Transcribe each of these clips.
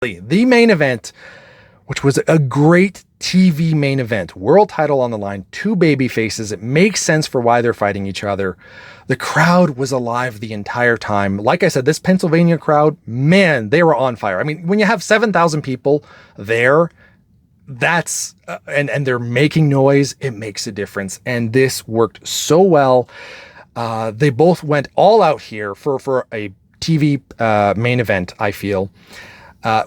The main event, which was a great TV main event, world title on the line, two baby faces. It makes sense for why they're fighting each other. The crowd was alive the entire time. Like I said, this Pennsylvania crowd, man, they were on fire. I mean, when you have 7,000 people there, that's and they're making noise, it makes a difference. And this worked so well. They both went all out here for a TV main event, I feel.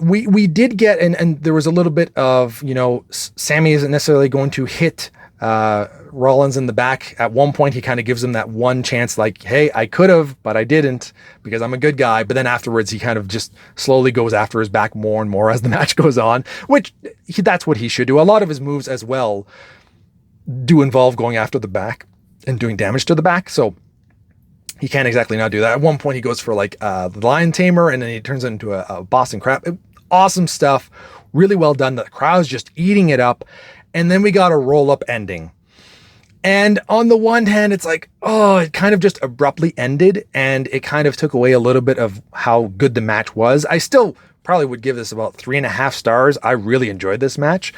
We did get, and there was a little bit of, Sami isn't necessarily going to hit Rollins in the back. At one point, he kind of gives him that one chance, like, hey, I could have, but I didn't because I'm a good guy. But then afterwards, he kind of just slowly goes after his back more and more as the match goes on, which that's what he should do. A lot of his moves as well do involve going after the back and doing damage to the back. So he can't exactly not do that. At one point, he goes for like the Lion Tamer, and then he turns it into a Boston Crab. Awesome stuff. Really well done. The crowd's just eating it up. And then we got a roll-up ending. And on the one hand, it's like, oh, it kind of just abruptly ended, and it kind of took away a little bit of how good the match was. I still probably would give this about 3.5 stars. I really enjoyed this match.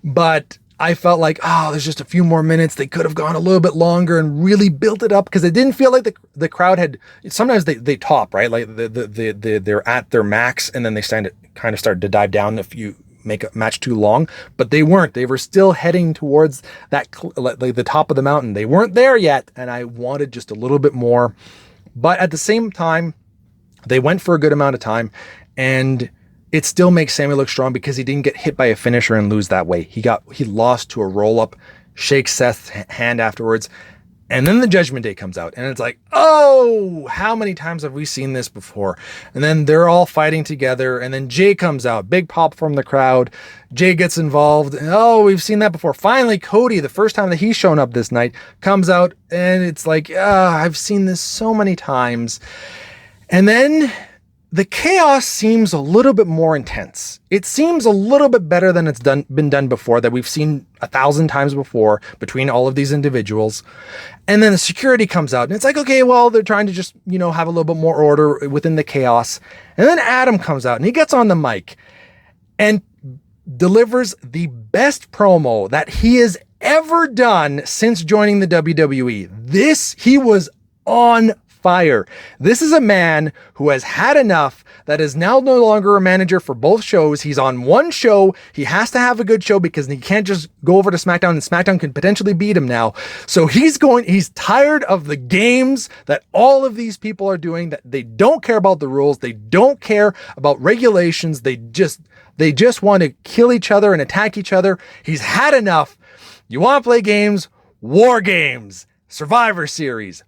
But I felt like, oh, there's just a few more minutes. They could have gone a little bit longer and really built it up, because it didn't feel like the crowd had. Sometimes they top, right? Like they're at their max, and then they kind of start to dive down if you make a match too long. But they weren't. They were still heading towards that, like the top of the mountain. They weren't there yet, and I wanted just a little bit more. But at the same time, they went for a good amount of time, and it still makes Sami look strong because he didn't get hit by a finisher and lose that way. He lost to a roll-up, shakes Seth's hand afterwards, and then the Judgment Day comes out, and it's like, oh, how many times have we seen this before? And then they're all fighting together, and then Jay comes out, big pop from the crowd. Jay gets involved. Oh, we've seen that before. Finally, Cody, the first time that he's shown up this night, comes out, and it's like, I've seen this so many times. And then the chaos seems a little bit more intense. It seems a little bit better than it's been done before, that we've seen 1,000 times before between all of these individuals. And then the security comes out, and it's like, okay, well, they're trying to just, have a little bit more order within the chaos. And then Adam comes out, and he gets on the mic and delivers the best promo that he has ever done since joining the WWE. He was on fire. This is a man who has had enough, that is now no longer a manager for both shows. He's on one show. He has to have a good show because he can't just go over to SmackDown, and SmackDown can potentially beat him now. So he's tired of the games that all of these people are doing, that they don't care about the rules. They don't care about regulations. They just want to kill each other and attack each other. He's had enough. You want to play games? War games. Survivor Series.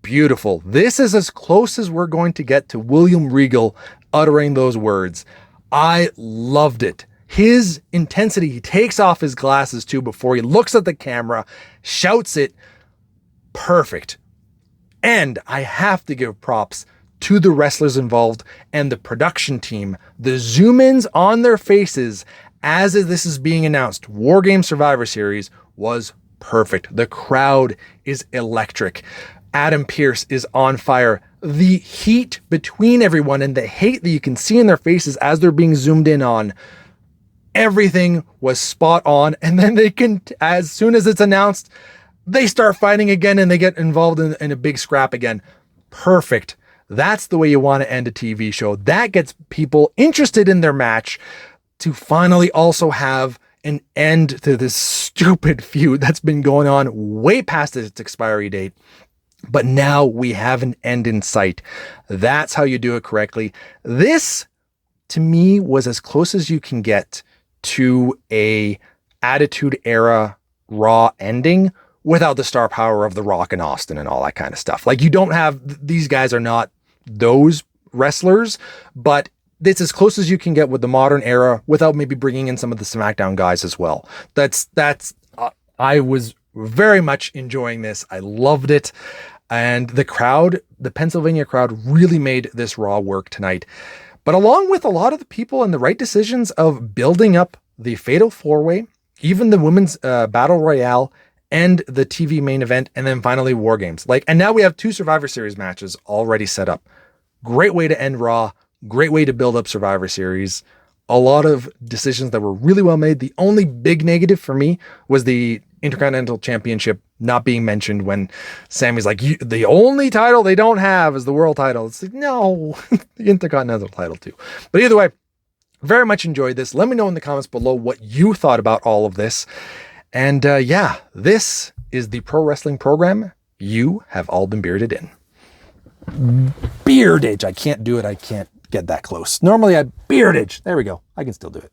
Beautiful. This is as close as we're going to get to William Regal uttering those words. I loved it. His intensity, he takes off his glasses too before he looks at the camera, shouts it. Perfect. And I have to give props to the wrestlers involved and the production team. The zoom-ins on their faces as this is being announced, War Games Survivor Series, was perfect. The crowd is electric. Adam Pearce is on fire. The heat between everyone and the hate that you can see in their faces as they're being zoomed in on, everything was spot on. And then as soon as it's announced, they start fighting again and they get involved in a big scrap again. Perfect. That's the way you want to end a TV show. That gets people interested in their match, to finally also have an end to this stupid feud that's been going on way past its expiry date. But now we have an end in sight. That's how you do it correctly. This, to me, was as close as you can get to a Attitude Era Raw ending without the star power of The Rock and Austin and all that kind of stuff. Like, you don't have, these guys are not those wrestlers, but it's as close as you can get with the modern era without maybe bringing in some of the SmackDown guys as well. I was very much enjoying this. I loved it. And the crowd, the Pennsylvania crowd, really made this Raw work tonight. But along with a lot of the people and the right decisions of building up the Fatal 4-Way, even the Women's Battle Royale, and the TV main event, and then finally War Games. And now we have 2 Survivor Series matches already set up. Great way to end Raw. Great way to build up Survivor Series. a lot of decisions that were really well made. The only big negative for me was the Intercontinental Championship not being mentioned when Sami's like, the only title they don't have is the world title. It's like, no, the Intercontinental title too. But either way, very much enjoyed this. Let me know in the comments below what you thought about all of this. And yeah, this is the pro wrestling program you have all been bearded in. Beardage. I can't do it. I can't get that close. Normally I beardage. There we go. I can still do it.